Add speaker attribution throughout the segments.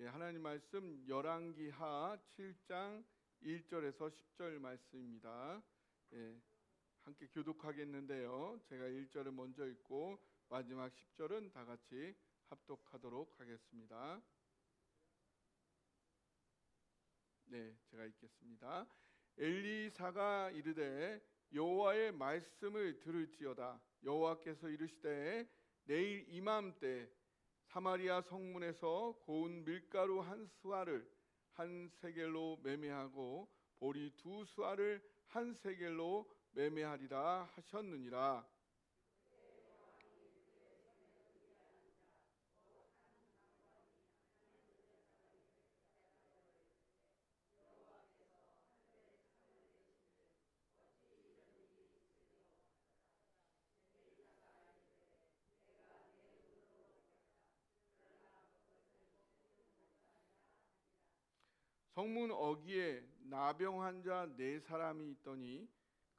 Speaker 1: 하나님 말씀 열왕기하 7장 1절에서 10절 말씀입니다. 함께 교독하겠는데요. 제가 1절을 먼저 읽고 마지막 10절은 다 같이 합독하도록 하겠습니다. 제가 읽겠습니다. 엘리사가 이르되 여호와의 말씀을 들을지어다. 여호와께서 이르시되 내일 이맘때 사마리아 성문에서 고운 밀가루 한 스와를 한 세겔로 매매하고 보리 두 스와를 한 세겔로 매매하리라 하셨느니라. 성문 어귀에 나병 환자 4사람이 있더니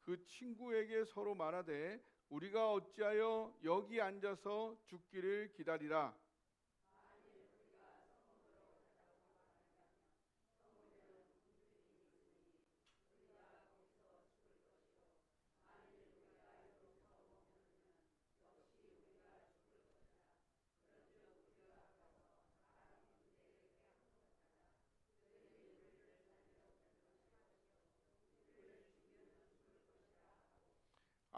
Speaker 1: 그 친구에게 서로 말하되 우리가 어찌하여 여기 앉아서 죽기를 기다리라.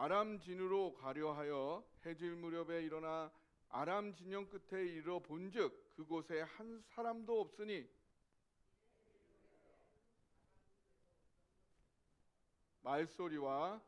Speaker 1: 아람 진으로 가려 하여 해질 무렵에 일어나 아람 진영 끝에 이르러 본즉 그곳에 한 사람도 없으니 말소리와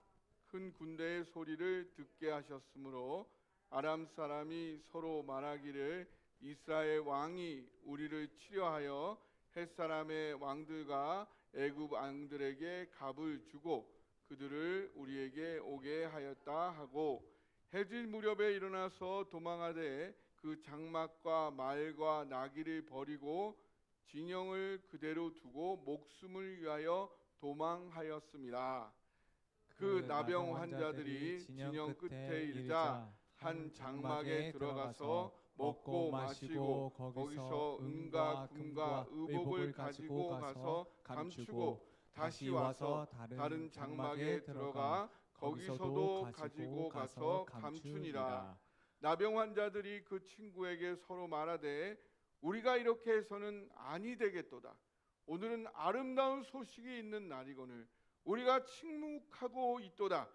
Speaker 1: 큰 군대의 소리를 듣게 하셨으므로 아람 사람이 서로 말하기를 이스라엘 왕이 우리를 치려하여 헷 사람의 왕들과 애굽 왕들에게 갑을 주고 그들을 우리에게 오게 하였다 하고 해질 무렵에 일어나서 도망하되 그 장막과 말과 나귀를 버리고 진영을 그대로 두고 목숨을 위하여 도망하였습니다. 그 나병 환자들이 진영 끝에 이르자 한 장막에 들어가서 먹고 마시고 거기서 은과 금과 의복을 가지고 가서 감추고 다시 와서 다른 장막에 들어가 거기서도 가지고 가서 감추니라. 나병 환자들이 그 친구에게 서로 말하되 우리가 이렇게 해서는 아니 되겠도다. 오늘은 아름다운 소식이 있는 날이거늘 우리가 침묵하고 있도다.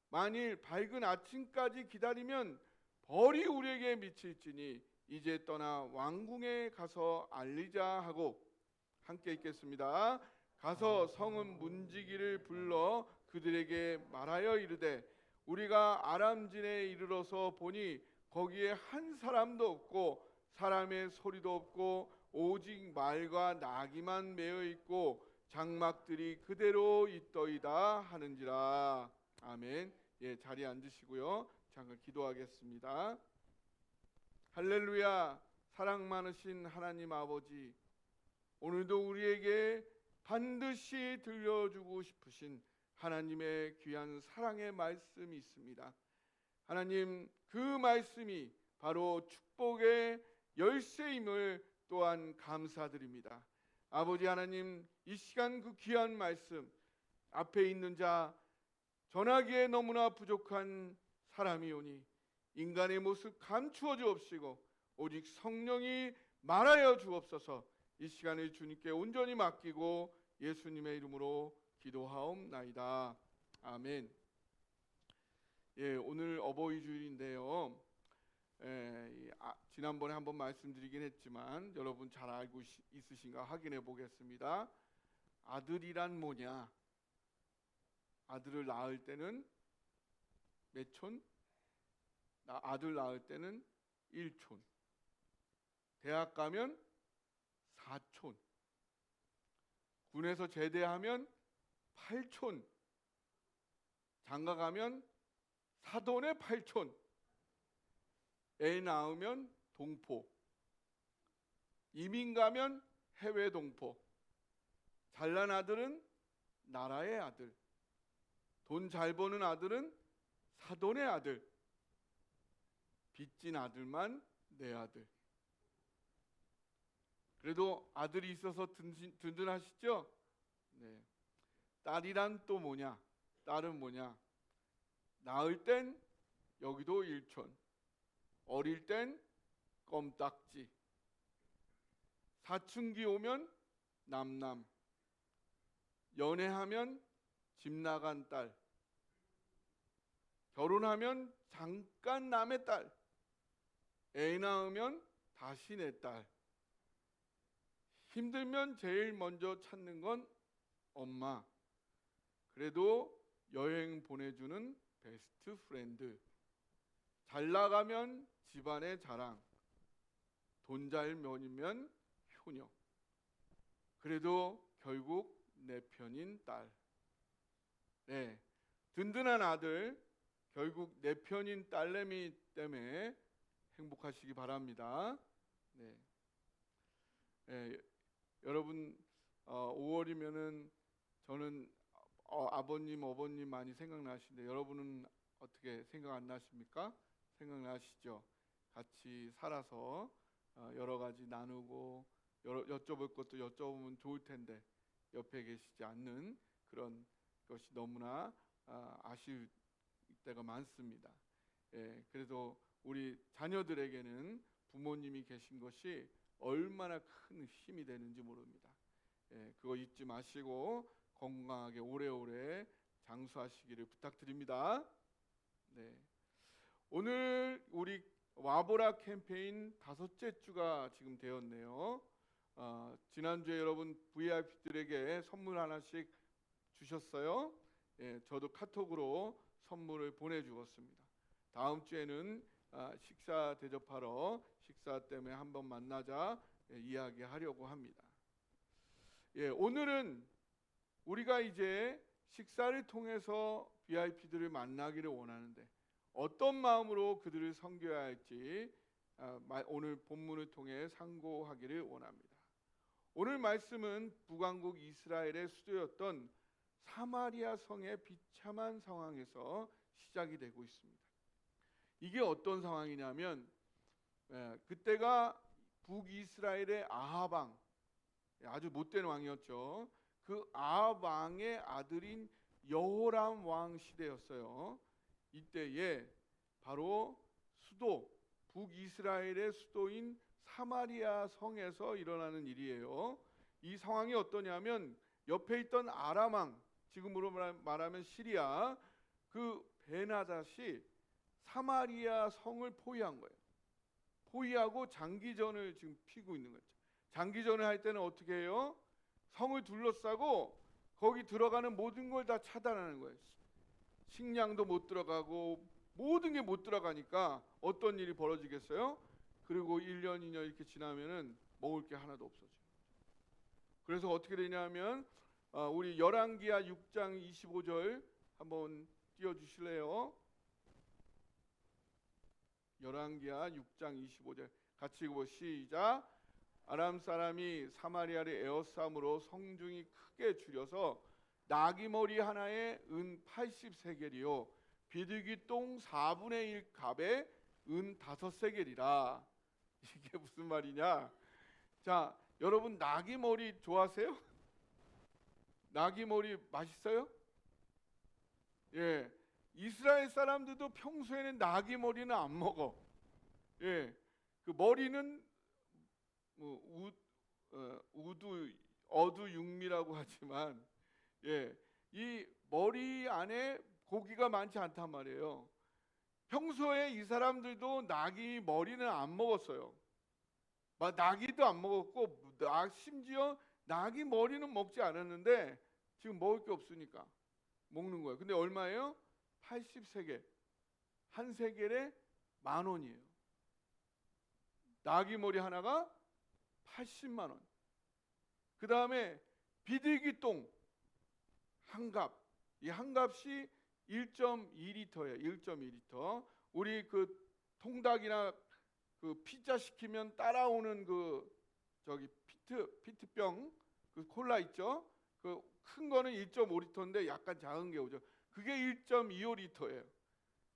Speaker 1: 만일 밝은 아침까지 기다리면 벌이 우리에게 미칠지니 이제 떠나 왕궁에 가서 알리자 하고 함께 읽겠습니다. 가서 성은 문지기를 불러 그들에게 말하여 이르되 우리가 아람진에 이르러서 보니 거기에 한 사람도 없고 사람의 소리도 없고 오직 말과 나귀만 매어 있고 장막들이 그대로 있더이다 하는지라. 아멘. 자리에 앉으시고요. 잠깐 기도하겠습니다. 할렐루야. 사랑 많으신 하나님 아버지, 오늘도 우리에게 반드시 들려주고 싶으신 하나님의 귀한 사랑의 말씀이 있습니다. 하나님, 그 말씀이 바로 축복의 열쇠임을 또한 감사드립니다. 아버지 하나님, 이 시간 그 귀한 말씀 앞에 있는 자 전하기에 너무나 부족한 사람이오니 인간의 모습 감추어 주옵시고 오직 성령이 말하여 주옵소서. 이 시간을 주님께 온전히 맡기고 예수님의 이름으로 기도하옵나이다. 아멘. 오늘 어버이 주일인데요. 지난번에 한번 말씀드리긴 했지만 여러분 잘 알고 있으신가 확인해 보겠습니다. 아들이란 뭐냐? 아들을 낳을 때는 몇 촌? 아들 낳을 때는 1촌. 대학 가면 4촌. 군에서 제대하면 8촌. 장가 가면 사돈의 8촌. 애 낳으면 동포. 이민 가면 해외 동포. 잘난 아들은 나라의 아들. 돈 잘 버는 아들은 사돈의 아들. 빚진 아들만 내 아들. 그래도 아들이 있어서 든든하시죠? 네. 딸이란 또 뭐냐? 딸은 뭐냐? 낳을 땐 여기도 일촌, 어릴 땐 껌딱지, 사춘기 오면 남남, 연애하면 집 나간 딸, 결혼하면 잠깐 남의 딸, 애 낳으면 다시 내 딸. 힘들면 제일 먼저 찾는 건 엄마. 그래도 여행 보내주는 베스트 프렌드. 잘 나가면 집안의 자랑. 돈 잘 면이면 효녀. 그래도 결국 내 편인 딸. 네, 든든한 아들, 결국 내 편인 딸내미 때문에 행복하시기 바랍니다. 네. 네, 여러분 5월이면은 저는 아버님, 어머님 많이 생각나시는데 여러분은 어떻게 생각 안 나십니까? 생각나시죠? 같이 살아서 여러 가지 나누고 여쭤볼 것도 여쭤보면 좋을 텐데 옆에 계시지 않는 그런 것이 너무나 아쉬울 때가 많습니다. 예, 그래도 우리 자녀들에게는 부모님이 계신 것이 얼마나 큰 힘이 되는지 모릅니다. 예, 그거 잊지 마시고 건강하게 오래오래 장수하시기를 부탁드립니다. 네, 오늘 우리 와보라 캠페인 5째 주가 지금 되었네요. 지난주에 여러분 VIP들에게 선물 하나씩 주셨어요. 예, 저도 카톡으로 선물을 보내주었습니다. 다음 주에는 식사 대접하러 식사 때문에 한번 만나자 이야기하려고 합니다. 예, 오늘은 우리가 이제 식사를 통해서 VIP들을 만나기를 원하는데 어떤 마음으로 그들을 섬겨야 할지 오늘 본문을 통해 상고하기를 원합니다. 오늘 말씀은 북왕국 이스라엘의 수도였던 사마리아 성의 비참한 상황에서 시작이 되고 있습니다. 이게 어떤 상황이냐면 그때가 북이스라엘의 아합 왕, 아주 못된 왕이었죠. 그 아합 왕의 아들인 여호람 왕 시대였어요. 이때에 바로 수도 북이스라엘의 수도인 사마리아 성에서 일어나는 일이에요. 이 상황이 어떠냐면 옆에 있던 아람 왕, 지금으로 말하면 시리아, 그 베나닷이 사마리아 성을 포위한 거예요. 포위하고 장기전을 지금 피고 있는 거죠. 장기전을 할 때는 어떻게 해요? 성을 둘러싸고 거기 들어가는 모든 걸 다 차단하는 거예요. 식량도 못 들어가고 모든 게 못 들어가니까 어떤 일이 벌어지겠어요? 그리고 1년, 2년 이렇게 지나면은 먹을 게 하나도 없어져요. 그래서 어떻게 되냐면 우리 열왕기하 6장 25절 한번 띄워주실래요? 열왕기하 6장 25절 같이 읽어 시작. 아람 사람이 사마리아를 에워싸므로 성중이 크게 줄여서 나귀머리 하나에 은 80세겔이요 비둘기 똥 4분의 1 갑에 은 5세겔이라. 이게 무슨 말이냐? 자, 여러분 나귀머리 좋아하세요? 나귀머리 맛있어요? 예, 이스라엘 사람들도 평소에는 나귀머리는 안 먹어. 예, 그 머리는 어두육미라고 하지만 예, 이 머리 안에 고기가 많지 않단 말이에요. 평소에 이 사람들도 나귀 머리는 안 먹었어요. 나귀도 안 먹었고 심지어 나귀 머리는 먹지 않았는데 지금 먹을 게 없으니까 먹는 거예요. 근데 얼마예요? 80세겔. 한 세겔에 10,000원이에요. 나귀 머리 하나가 80만 원. 그 다음에 비둘기 똥 한 갑. 이 한 값이 1.2리터예요. 1.2리터. 우리 그 통닭이나 그 피자 시키면 따라오는 그 저기 피트병 그 콜라 있죠? 그 큰 거는 1.5리터인데 약간 작은 게 오죠. 그게 1.25리터예요.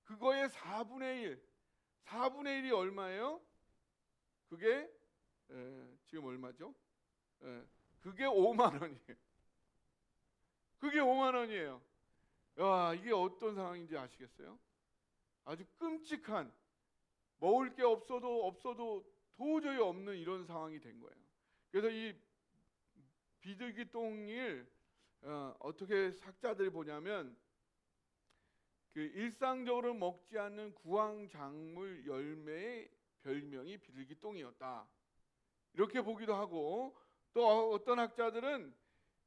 Speaker 1: 그거의 4분의 1. 4분의 1이 얼마예요? 그게 지금 얼마죠? 예, 그게 5만 원이에요. 그게 5만 원이에요. 야, 이게 어떤 상황인지 아시겠어요? 아주 끔찍한, 먹을 게 없어도 도저히 없는 이런 상황이 된 거예요. 그래서 이 비둘기똥을 어떻게 학자들이 보냐면 그 일상적으로 먹지 않는 구황작물 열매의 별명이 비둘기똥이었다. 이렇게 보기도 하고, 또 어떤 학자들은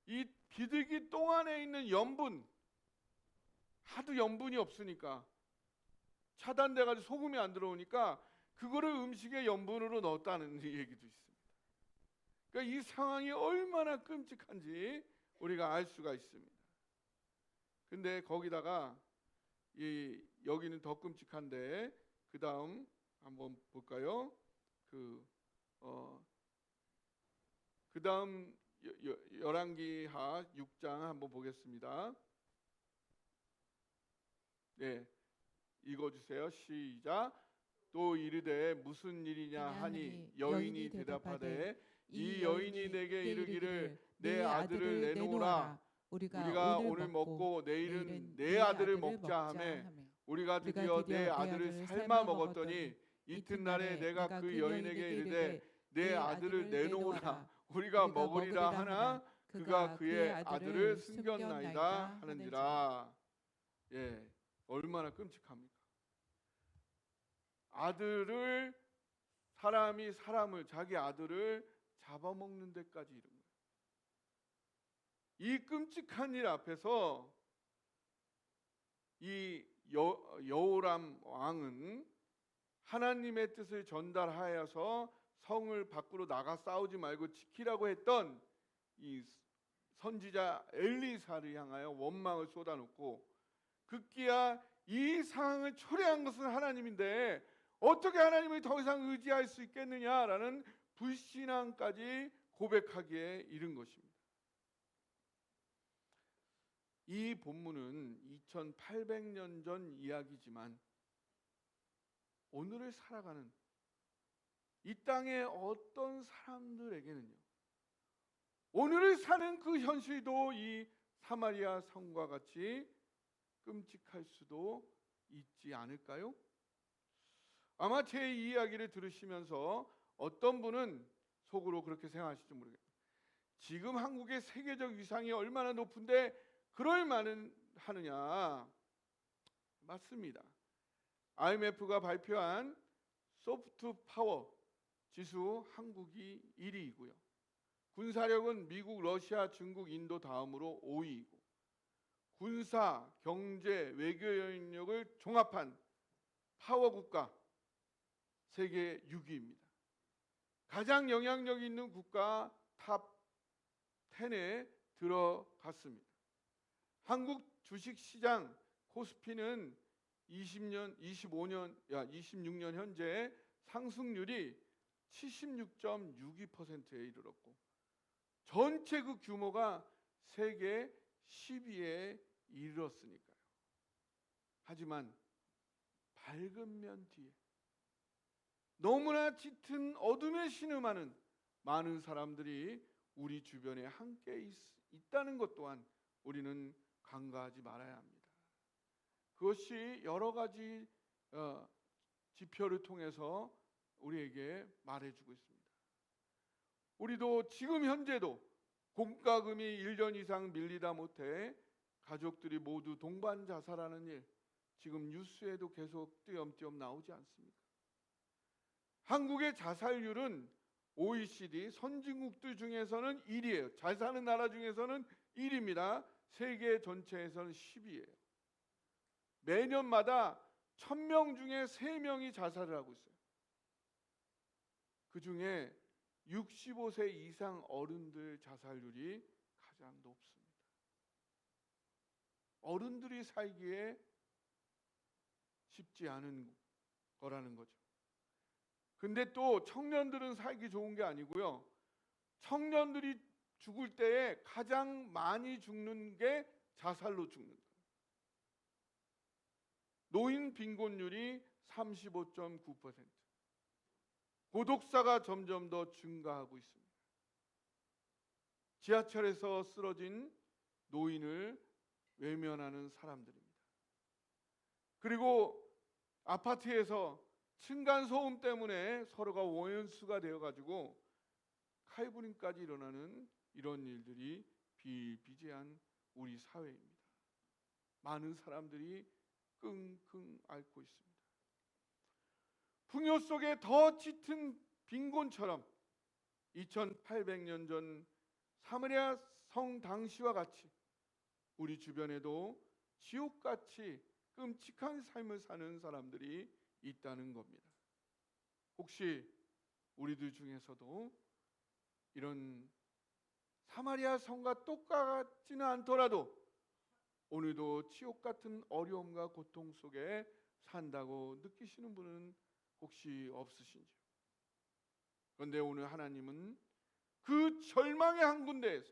Speaker 1: 이 비둘기똥 안에 있는 염분, 하도 염분이 없으니까 차단돼 가지고 소금이 안 들어오니까 그거를 음식에 염분으로 넣었다는 얘기도 있습니다. 그러니까 이 상황이 얼마나 끔찍한지 우리가 알 수가 있습니다. 근데 거기다가 여기는 더 끔찍한데, 그 다음 한번 볼까요? 그 다음 열왕기하 6장 한번 보겠습니다. 네, 읽어주세요. 시작. 또 이르되 무슨 일이냐 하니 여인이 대답하되 이 여인이 내게 이르기를 내 아들을 내놓으라. 우리가 오늘 먹고 내일은 내 아들을 먹자 하매 우리가 드디어 내 아들을 삶아 먹었더니 이튿날에 내가 그 여인에게 이르되 내 아들을 내놓으라. 우리가 먹으리라 하나 그가 그의 아들을 숨겼나이다 하는지라. 예, 얼마나 끔찍합니까? 사람이 사람을, 자기 아들을 잡아먹는 데까지 이른 거예요. 이 끔찍한 일 앞에서 이 여호람 왕은 하나님의 뜻을 전달하여서 성을 밖으로 나가 싸우지 말고 지키라고 했던 이 선지자 엘리사를 향하여 원망을 쏟아놓고, 급기야 이 상황을 초래한 것은 하나님인데 어떻게 하나님을 더 이상 의지할 수 있겠느냐라는 불신앙까지 고백하기에 이른 것입니다. 이 본문은 2800년 전 이야기지만 오늘을 살아가는 이 땅의 어떤 사람들에게는요, 오늘을 사는 그 현실도 이 사마리아 성과 같이 끔찍할 수도 있지 않을까요? 아마 제 이야기를 들으시면서 어떤 분은 속으로 그렇게 생각하실지 모르겠어요. 지금 한국의 세계적 위상이 얼마나 높은데 그럴 만은 하느냐. 맞습니다. IMF가 발표한 소프트 파워 지수 한국이 1위이고요. 군사력은 미국, 러시아, 중국, 인도 다음으로 5위이고, 군사, 경제, 외교 영역을 종합한 파워 국가 세계 6위입니다. 가장 영향력 있는 국가 탑 10에 들어갔습니다. 한국 주식시장 코스피는 26년 현재 상승률이 76.62%에 이르렀고, 전체 그 규모가 세계 10위에 이르렀으니까요. 하지만 밝은 뒤에 너무나 짙은 어둠에 신음하는 많은 사람들이 우리 주변에 함께 있다는 것 또한 우리는 간과하지 말아야 합니다. 그것이 여러 가지 지표를 통해서 우리에게 말해주고 있습니다. 우리도 지금 현재도 공과금이 1년 이상 밀리다 못해 가족들이 모두 동반 자살하는 일, 지금 뉴스에도 계속 띄엄띄엄 나오지 않습니까? 한국의 자살률은 OECD 선진국들 중에서는 1위예요. 잘 사는 나라 중에서는 1위입니다. 세계 전체에서는 10위예요. 매년마다 1000명 중에 3명이 자살을 하고 있어요. 그 중에 65세 이상 어른들 자살률이 가장 높습니다. 어른들이 살기에 쉽지 않은 거라는 거죠. 근데 또 청년들은 살기 좋은 게 아니고요. 청년들이 죽을 때에 가장 많이 죽는 게 자살로 죽는 거예요. 노인 빈곤율이 35.9%. 고독사가 점점 더 증가하고 있습니다. 지하철에서 쓰러진 노인을 외면하는 사람들입니다. 그리고 아파트에서 층간소음 때문에 서로가 원수가 되어가지고 칼부림까지 일어나는 이런 일들이 비일비재한 우리 사회입니다. 많은 사람들이 끙끙 앓고 있습니다. 풍요 속에 더 짙은 빈곤처럼 2800년 전 사마리아 성 당시와 같이 우리 주변에도 지옥같이 끔찍한 삶을 사는 사람들이 있다는 겁니다. 혹시 우리들 중에서도 이런 사마리아 성과 똑같지는 않더라도 오늘도 지옥 같은 어려움과 고통 속에 산다고 느끼시는 분은 혹시 없으신지요? 그런데 오늘 하나님은 그 절망의 한 군데에서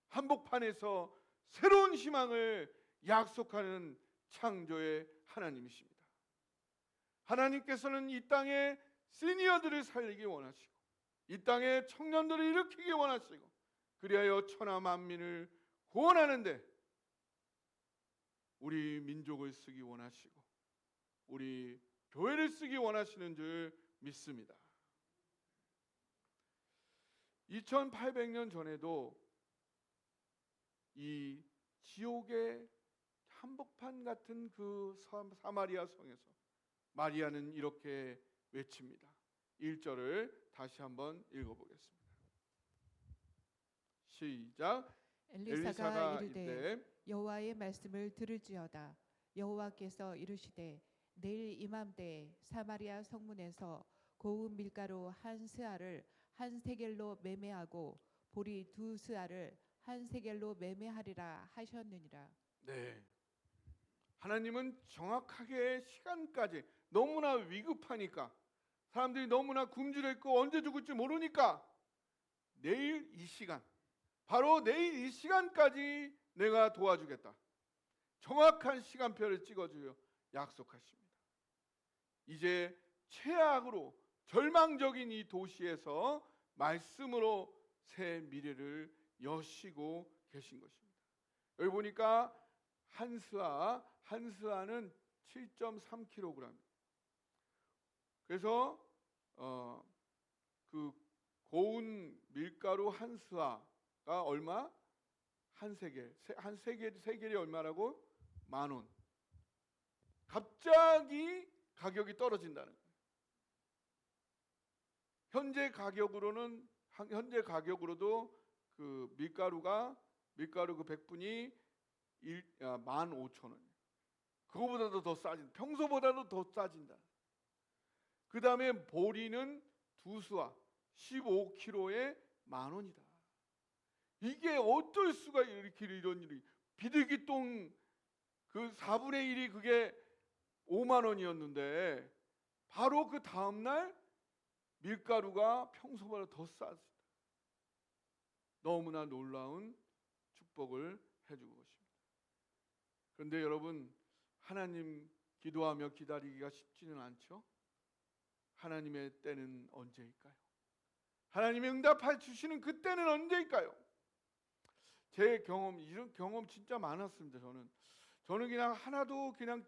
Speaker 1: 한복판에서 새로운 희망을 약속하는 창조의 하나님이십니다. 하나님께서는 이 땅에 시니어들을 살리기 원하시고 이 땅에 청년들을 일으키기 원하시고 그리하여 천하 만민을 구원하는데 우리 민족을 쓰기 원하시고 우리 교회를 쓰기 원하시는 줄 믿습니다. 2800년 전에도 이 지옥의 한복판 같은 그 사마리아 성에서 마리아는 이렇게 외칩니다. 1절을 다시 한번 읽어보겠습니다. 시작.
Speaker 2: 엘리사가 이르되 여호와의 말씀을 들을지어다. 여호와께서 이르시되 내일 이맘때에 사마리아 성문에서 고운 밀가루 한 스아를 한 세겔로 매매하고 보리 두 스아를 한 세겔로 매매하리라 하셨느니라.
Speaker 1: 네. 하나님은 정확하게 시간까지 너무나 위급하니까 사람들이 너무나 굶주려있고 언제 죽을지 모르니까 내일 이 시간 바로 내일 이 시간까지 내가 도와주겠다. 정확한 시간표를 찍어주려 약속하십니다. 이제 최악으로 절망적인 이 도시에서 말씀으로 새 미래를 여시고 계신 것입니다. 여기 보니까 한 스아는 7.3kg. 그래서 그 고운 밀가루 한 스아가 얼마? 한 세겔이 얼마라고? 10,000원. 갑자기 가격이 떨어진다는 거예요. 현재 가격으로도 그 밀가루 그 100분이 15,000원. 그거보다도 더 싸진다. 평소보다도 더 싸진다. 그 다음에 보리는 두 수아 15kg에 10,000원이다. 이게 어떨 수가 이렇게 이런 일이. 비둘기똥 그 4분의 1이 그게 5만 원이었는데 바로 그 다음날 밀가루가 평소보다 더 싸졌다. 너무나 놀라운 축복을 해주고 것입니다. 그런데 여러분, 하나님 기도하며 기다리기가 쉽지는 않죠. 하나님의 때는 언제일까요? 하나님의 응답해 주시는 그때는 언제일까요? 제 경험, 이런 경험 진짜 많았습니다. 저는 그냥 하나도 그냥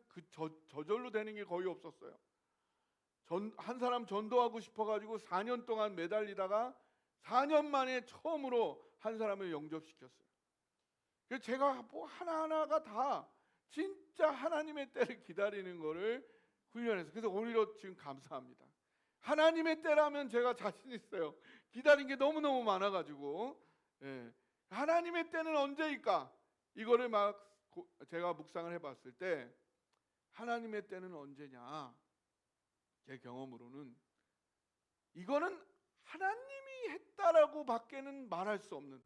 Speaker 1: 저절로 되는 게 거의 없었어요. 한 사람 전도하고 싶어가지고 4년 동안 매달리다가 4년 만에 처음으로 한 사람을 영접시켰어요. 그래서 제가 뭐 하나하나가 다 진짜 하나님의 때를 기다리는 거를 훈련해서, 그래서 오히려 지금 감사합니다. 하나님의 때라면 제가 자신 있어요. 기다린 게 너무너무 많아가지고. 예. 하나님의 때는 언제일까? 이거를 제가 묵상을 해봤을 때 하나님의 때는 언제냐? 제 경험으로는 이거는 하나님이 했다라고 밖에는 말할 수 없는,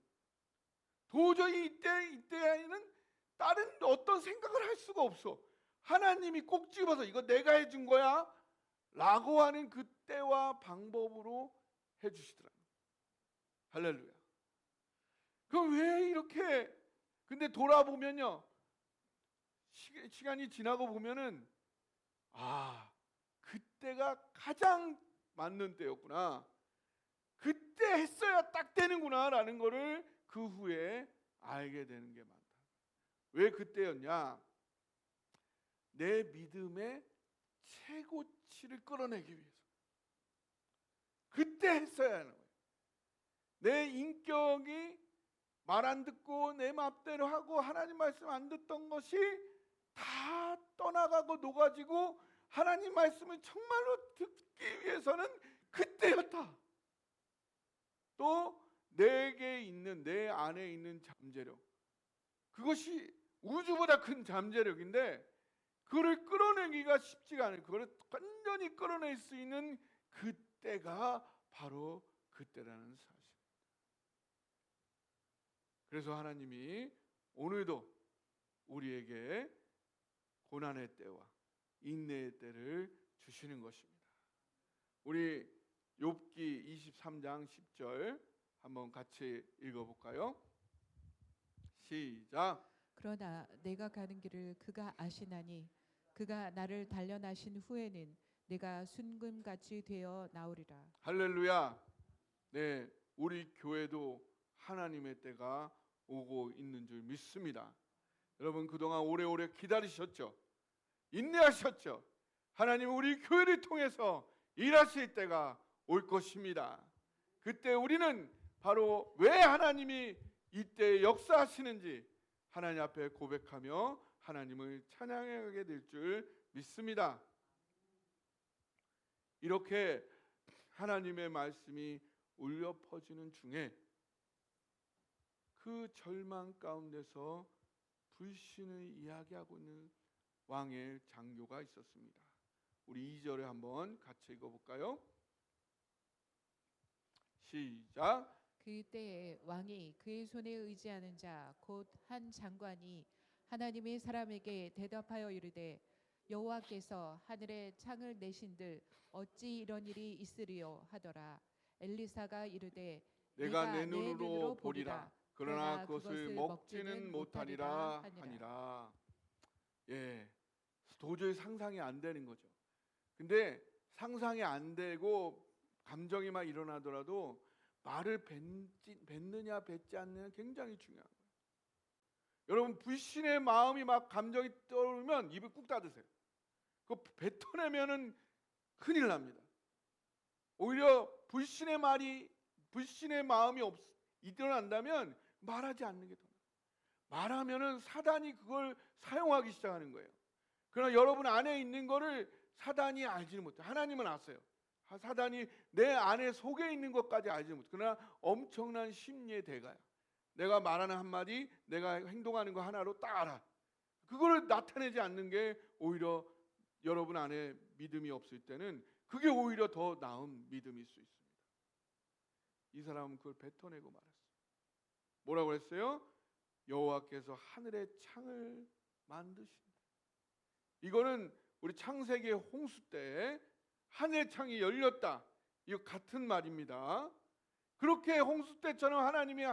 Speaker 1: 도저히 이때에는 다른 어떤 생각을 할 수가 없어. 하나님이 꼭 집어서 이거 내가 해준 거야 라고 하는 그 때와 방법으로 해주시더라고요. 할렐루야. 그럼 왜 이렇게, 근데 돌아보면요, 시간이 지나고 보면은 그때가 가장 맞는 때였구나. 그때 했어야 딱 되는구나라는 거를 그 후에 알게 되는 게 많다. 왜 그때였냐? 내 믿음의 최고치를 끌어내기 위해서. 그때 했어야 하는 거예요. 내 인격이 말 안 듣고 내 맘대로 하고 하나님 말씀 안 듣던 것이 다 떠나가고 녹아지고 하나님 말씀을 정말로 듣기 위해서는 그때였다. 또 내게 있는, 내 안에 있는 잠재력, 그것이 우주보다 큰 잠재력인데 그거를 끌어내기가 쉽지가 않아요. 그걸 완전히 끌어낼 수 있는 그때가 바로 그때라는 사실. 그래서 하나님이 오늘도 우리에게 고난의 때와 인내의 때를 주시는 것입니다. 우리 욥기 23장 10절 한번 같이 읽어볼까요? 시작.
Speaker 2: 그러나 내가 가는 길을 그가 아시나니 그가 나를 단련하신 후에는 내가 순금같이 되어 나오리라.
Speaker 1: 할렐루야. 네, 우리 교회도 하나님의 때가 오고 있는 줄 믿습니다. 여러분 그동안 오래오래 기다리셨죠? 인내하셨죠? 하나님 우리 교회를 통해서 일하실 때가 올 것입니다. 그때 우리는 바로 왜 하나님이 이때 역사하시는지 하나님 앞에 고백하며 하나님을 찬양하게 될 줄 믿습니다. 이렇게 하나님의 말씀이 울려 퍼지는 중에 그 절망 가운데서 불신을 이야기하고 있는 왕의 장교가 있었습니다. 우리 2절에 한번 같이 읽어볼까요? 시작.
Speaker 2: 그때에 왕이 그의 손에 의지하는 자 곧 한 장관이 하나님의 사람에게 대답하여 이르되 여호와께서 하늘에 창을 내신들 어찌 이런 일이 있으리요 하더라. 엘리사가 이르되
Speaker 1: 내가 내 눈으로 보리라. 그러나 그것을 먹지는 못하리라 하니라. 예, 도저히 상상이 안 되는 거죠. 근데 상상이 안 되고 감정이 막 일어나더라도 말을 뱉느냐 뱉지 않느냐 굉장히 중요한 거예요. 여러분 불신의 마음이 막 감정이 떠오르면 입을 꾹 닫으세요. 그거 뱉어내면은 큰일 납니다. 오히려 불신의 마음이 일어난다면 말하지 않는 게 더 나아요. 말하면은 사단이 그걸 사용하기 시작하는 거예요. 그러나 여러분 안에 있는 거를 사단이 알지는 못해요. 하나님은 아세요. 사단이 내 안에 속에 있는 것까지 알지 못해요. 그러나 엄청난 심리의 대가야. 내가 말하는 한마디, 내가 행동하는 거 하나로 딱 알아. 그거를 나타내지 않는 게 오히려 여러분 안에 믿음이 없을 때는 그게 오히려 더 나은 믿음일 수 있습니다. 이 사람은 그걸 뱉어내고 말았어요. 뭐라고 했어요? 여호와께서 하늘의 창을 만드신다. 이거는 우리 창세기 홍수 때 하늘의 창이 열렸다. 이거 같은 말입니다. 그렇게 홍수 때처럼 하나님이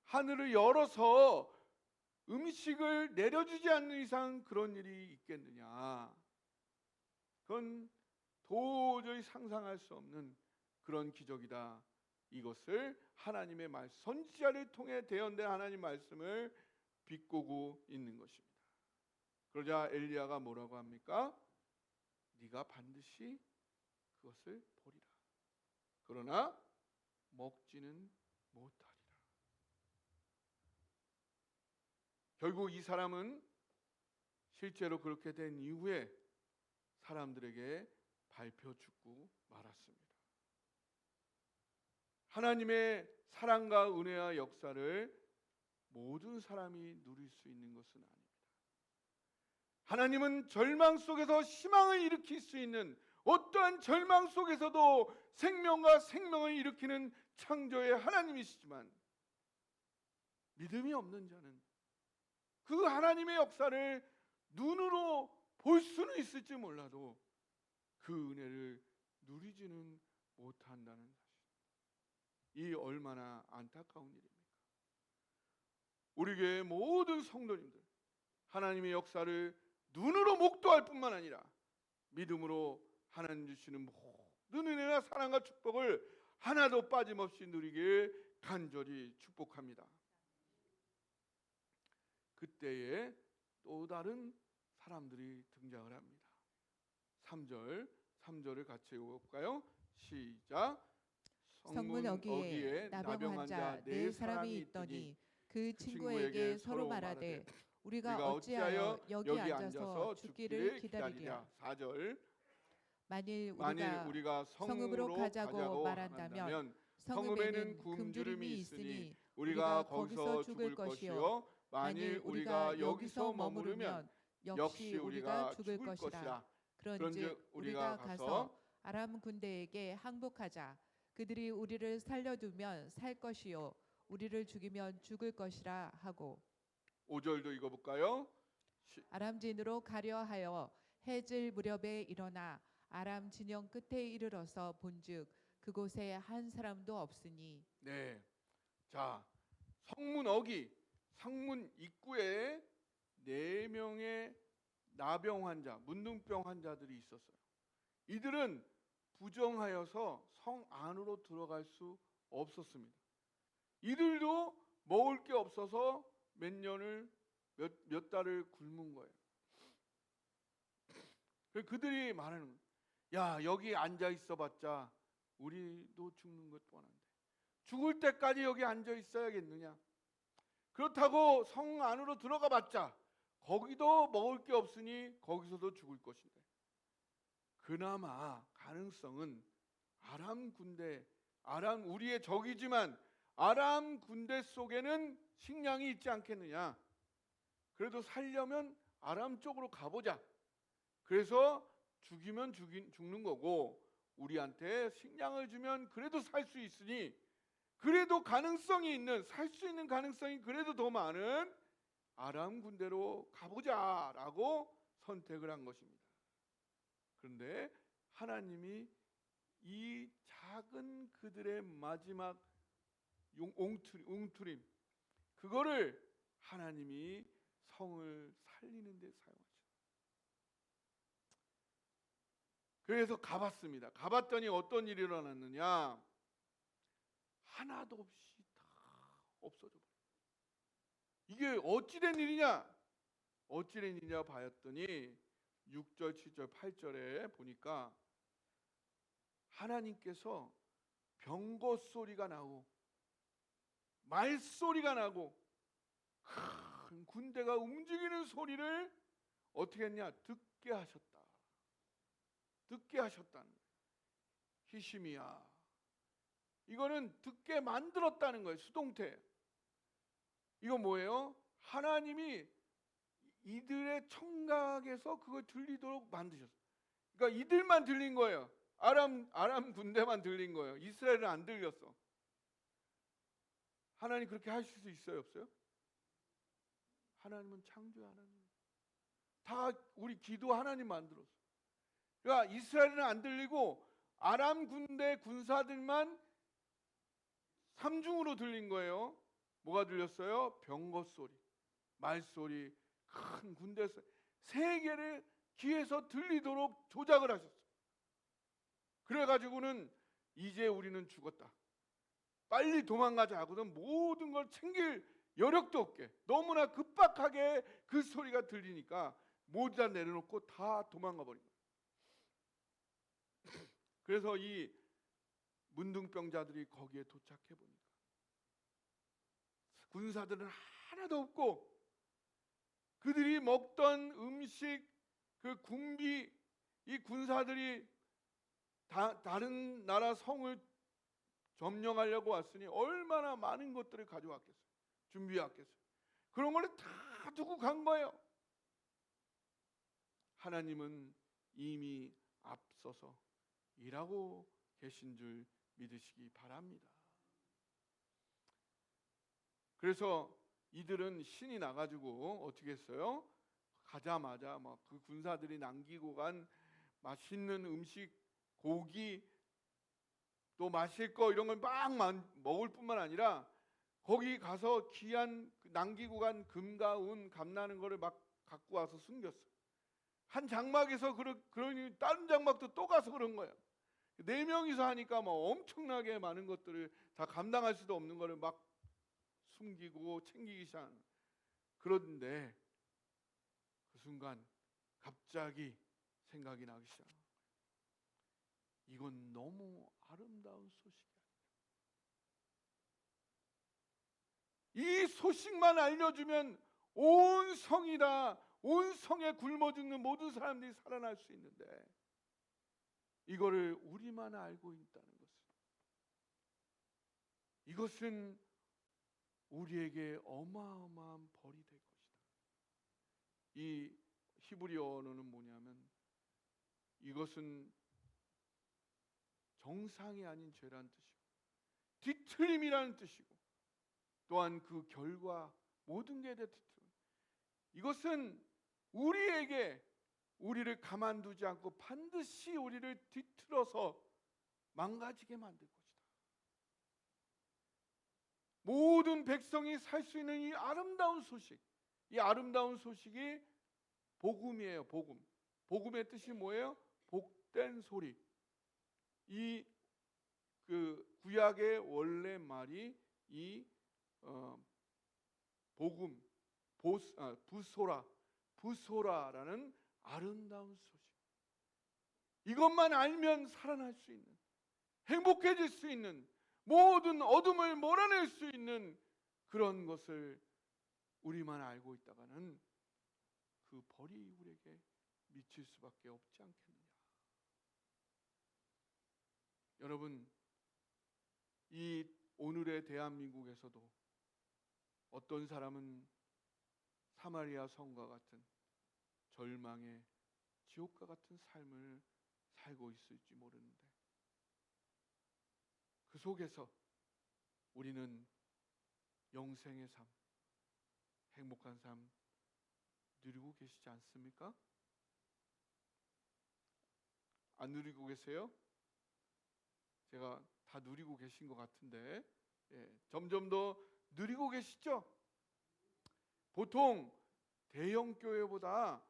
Speaker 1: 하늘을 열어서 음식을 내려주지 않는 이상 그런 일이 있겠느냐? 그건 도저히 상상할 수 없는 그런 기적이다. 이것을 하나님의 말씀, 선지자를 통해 대언된 하나님 말씀을 비꼬고 있는 것입니다. 그러자 엘리야가 뭐라고 합니까? 네가 반드시 그것을 보리라. 그러나 먹지는 못하리라. 결국 이 사람은 실제로 그렇게 된 이후에 사람들에게 밟혀 죽고 말았습니다. 하나님의 사랑과 은혜와 역사를 모든 사람이 누릴 수 있는 것은 아닙니다. 하나님은 절망 속에서 희망을 일으킬 수 있는, 어떠한 절망 속에서도 생명과 생명을 일으키는 창조의 하나님이시지만 믿음이 없는 자는 그 하나님의 역사를 눈으로 볼 수는 있을지 몰라도 그 은혜를 누리지는 못한다는 사실. 이 얼마나 안타까운 일입니까? 우리 교회 모든 성도님들 하나님의 역사를 눈으로 목도할 뿐만 아니라 믿음으로 하나님 주시는 모든 은혜와 사랑과 축복을 하나도 빠짐없이 누리길 간절히 축복합니다. 그때에 또 다른 사람들이 등장을 합니다. 3절을 같이 읽어볼까요? 시작.
Speaker 2: 성문 어귀에 나병 환자 네 사람이 있더니 그 친구에게 서로 말하되 우리가 어찌하여 여기 앉아서 죽기를 기다리랴.
Speaker 1: 4절.
Speaker 2: 만일
Speaker 1: 만일 우리가
Speaker 2: 성읍으로 가자고 말한다면 성읍에는 굶주림이 있으니 우리가 거기서 죽을 것이요 만일 우리가 여기서 머무르면 역시 우리가 죽을 것이라. 그런즉 우리가 가서 아람 군대에게 항복하자. 그들이 우리를 살려두면 살 것이요 우리를 죽이면 죽을 것이라 하고.
Speaker 1: 5절도 읽어볼까요?
Speaker 2: 아람진으로 가려 하여 해질 무렵에 일어나 아람 진영 끝에 이르러서 본즉 그곳에 한 사람도 없으니.
Speaker 1: 네. 자, 성문 어귀, 성문 입구에 4명의 나병 환자, 문둥병 환자들이 있었어요. 이들은 부정하여서 성 안으로 들어갈 수 없었습니다. 이들도 먹을 게 없어서 몇 달을 굶은 거예요. 그들이 말하는 거예요. 야, 여기 앉아 있어봤자 우리도 죽는 것 뻔한데 죽을 때까지 여기 앉아 있어야겠느냐? 그렇다고 성 안으로 들어가 봤자 거기도 먹을 게 없으니 거기서도 죽을 것인데 그나마 가능성은 아람 군대, 우리의 적이지만 아람 군대 속에는 식량이 있지 않겠느냐? 그래도 살려면 아람 쪽으로 가보자. 그래서 죽이면 죽는 거고 우리한테 식량을 주면 그래도 살 수 있으니 그래도 가능성이 있는, 살 수 있는 가능성이 그래도 더 많은 아람 군대로 가보자라고 선택을 한 것입니다. 그런데 하나님이 이 작은 그들의 마지막 웅투림 그거를 하나님이 성을 살리는 데 사용하죠. 그래서 가봤습니다. 가봤더니 어떤 일이 일어났느냐? 하나도 없이 다 없어져 버려요. 이게 어찌된 일이냐? 어찌된 일이냐 봤더니 6절, 7절, 8절에 보니까 하나님께서 병거 소리가 나고 말소리가 나고 큰 군대가 움직이는 소리를 어떻게 했냐? 듣게 하셨다. 듣게 하셨다는 거예요. 히시미야. 이거는 듣게 만들었다는 거예요. 수동태. 이거 뭐예요? 하나님이 이들의 청각에서 그걸 들리도록 만드셨어요. 그러니까 이들만 들린 거예요. 아람 군대만 들린 거예요. 이스라엘은 안 들렸어. 하나님 그렇게 하실 수 있어요, 없어요? 하나님은 창조 하나님. 다 우리 기도 하나님 만들었어. 그러니까 이스라엘은 안 들리고 아람 군대 군사들만 삼중으로 들린 거예요. 뭐가 들렸어요? 병거 소리, 말소리, 큰 군대 소리. 세 개를 귀에서 들리도록 조작을 하셨어요. 그래가지고는 이제 우리는 죽었다. 빨리 도망가자 하고는 모든 걸 챙길 여력도 없게 너무나 급박하게 그 소리가 들리니까 모두 다 내려놓고 다 도망가 버린 거예요. 그래서 이 문둥병자들이 거기에 도착해 보니까 군사들은 하나도 없고 그들이 먹던 음식 그 군비 이 군사들이 다른 나라 성을 점령하려고 왔으니 얼마나 많은 것들을 가져왔겠어요. 준비했겠어요. 그런 걸 다 두고 간 거예요. 하나님은 이미 앞서서 일하고 계신 줄 믿으시기 바랍니다. 그래서 이들은 신이 나가지고 어떻게 했어요? 가자마자 막 그 군사들이 남기고 간 맛있는 음식, 고기, 또 마실 거 이런 걸 막 먹을 뿐만 아니라 거기 가서 귀한 남기고 간 금과 은, 감나는 거를 막 갖고 와서 숨겼어. 한 장막에서 그러니 다른 장막도 또 가서 그런 거예요. 네 명이서 하니까 뭐 엄청나게 많은 것들을 다 감당할 수도 없는 거를 막 숨기고 챙기기 시작하는. 그런데 그 순간 갑자기 생각이 나기 시작합니다. 이건 너무 아름다운 소식이 아니야. 이 소식만 알려주면 온 성이다, 온 성에 굶어 죽는 모든 사람들이 살아날 수 있는데 이거를 우리만 알고 있다는 것은, 이것은 우리에게 어마어마한 벌이 될 것이다. 이 히브리어 언어는 뭐냐면 이것은 정상이 아닌 죄라는 뜻이고 뒤틀림이라는 뜻이고 또한 그 결과 모든 게 뒤틀림. 이것은 우리에게 우리를 가만두지 않고 반드시 우리를 뒤틀어서 망가지게 만들 것이다. 모든 백성이 살 수 있는 이 아름다운 소식, 이 아름다운 소식이 복음이에요. 복음. 복음의 뜻이 뭐예요? 복된 소리. 이 그 구약의 원래 말이 이 복음, 부소라라는 아름다운 소식. 이것만 알면 살아날 수 있는, 행복해질 수 있는, 모든 어둠을 몰아낼 수 있는 그런 것을 우리만 알고 있다가는 그 벌이 우리에게 미칠 수밖에 없지 않겠느냐. 여러분, 이 오늘의 대한민국에서도 어떤 사람은 사마리아 성과 같은 절망의 지옥과 같은 삶을 살고 있을지 모르는데 그 속에서 우리는 영생의 삶, 행복한 삶 누리고 계시지 않습니까? 안 누리고 계세요? 제가 다 누리고 계신 것 같은데 점점 더 누리고 계시죠? 보통 대형 교회보다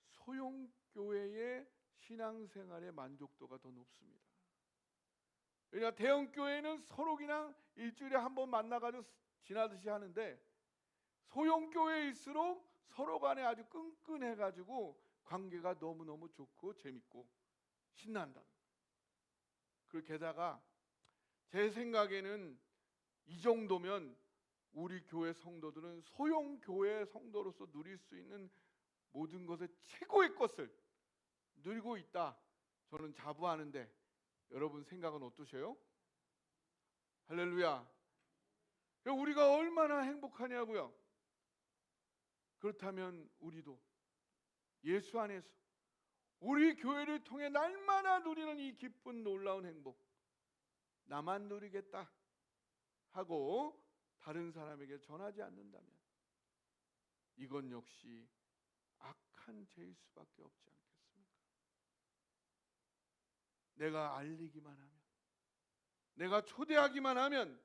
Speaker 1: 소형 교회의 신앙생활의 만족도가 더 높습니다. 왜냐, 대형 교회는 서로 그냥 일주일에 한 번 만나가지고 지나듯이 하는데 소형 교회일수록 서로 간에 아주 끈끈해가지고 관계가 너무너무 좋고 재밌고 신난다. 그리고 게다가 제 생각에는 이 정도면 우리 교회 성도들은 소형 교회 성도로서 누릴 수 있는 모든 것의 최고의 것을 누리고 있다. 저는 자부하는데 여러분 생각은 어떠세요? 할렐루야. 우리가 얼마나 행복하냐고요. 그렇다면 우리도 예수 안에서 우리 교회를 통해 날마다 누리는 이 기쁜 놀라운 행복, 나만 누리겠다 하고 다른 사람에게 전하지 않는다면 이건 역시 악한 죄일 수밖에 없지 않겠습니까? 내가 알리기만 하면, 내가 초대하기만 하면,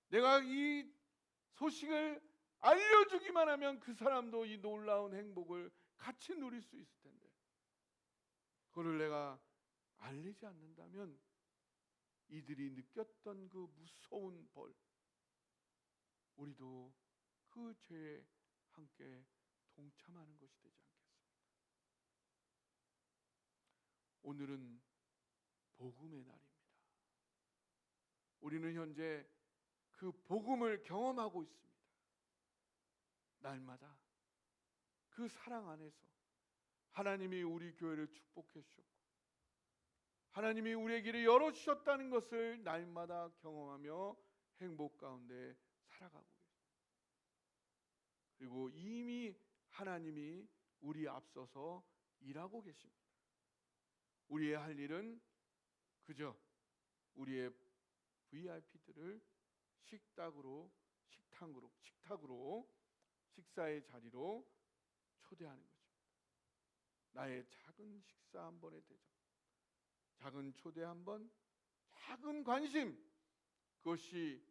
Speaker 1: 내가 이 소식을 알려주기만 하면 그 사람도 이 놀라운 행복을 같이 누릴 수 있을 텐데 그걸 내가 알리지 않는다면 이들이 느꼈던 그 무서운 벌, 우리도 그 죄에 함께 동참하는 것이 되지 않겠습니까? 오늘은 복음의 날입니다. 우리는 현재 그 복음을 경험하고 있습니다. 날마다 그 사랑 안에서 하나님이 우리 교회를 축복해 주셨고 하나님이 우리의 길을 열어주셨다는 것을 날마다 경험하며 행복 가운데 살아가고 계십니다. 그리고 이미 하나님이 우리 앞서서 일하고 계십니다. 우리의 할 일은 그저 우리의 VIP들을 식탁으로 식사의 자리로 초대하는 것입니다. 나의 작은 식사 한 번의 대접, 작은 초대 한 번, 작은 관심, 그것이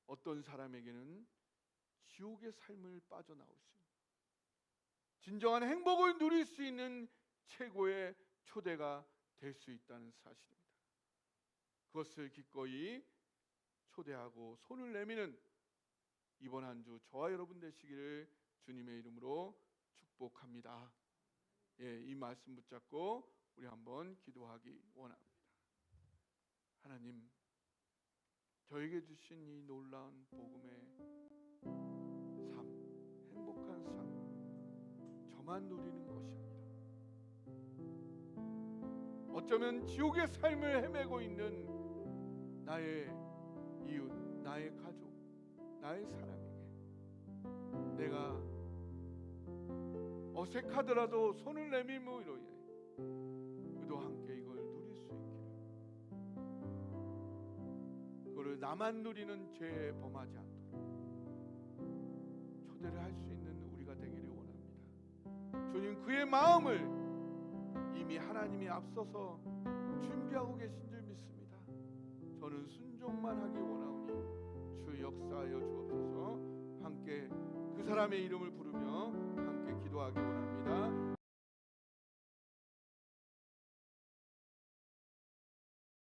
Speaker 1: 어떤 사람에게는 지옥의 삶을 빠져나올 수 있는, 진정한 행복을 누릴 수 있는 최고의 초대가 될 수 있다는 사실입니다. 그것을 기꺼이 초대하고 손을 내미는 이번 한 주 저와 여러분 되시기를 주님의 이름으로 축복합니다. 예, 이 말씀 붙잡고 우리 한번 기도하기 원합니다. 하나님, 저에게 주신 이 놀라운 복음의 삶, 행복한 삶, 저만 누리는 것이 아니라 어쩌면 지옥의 삶을 헤매고 있는 나의 이웃, 나의 가족, 나의 사람에게 내가 어색하더라도 손을 내밀므로 인해 그도 함께 이걸 누릴 수 있기를, 그걸 나만 누리는 죄에 범하지 않도록 초대를 할 수 있는 우리가 되기를 원합니다. 주님, 그의 마음을 이미 하나님이 앞서서 준비하고 계신 줄 믿습니다. 저는 순종만 하기 원하오니 주 역사하여 주옵소서. 함께 그 사람의 이름을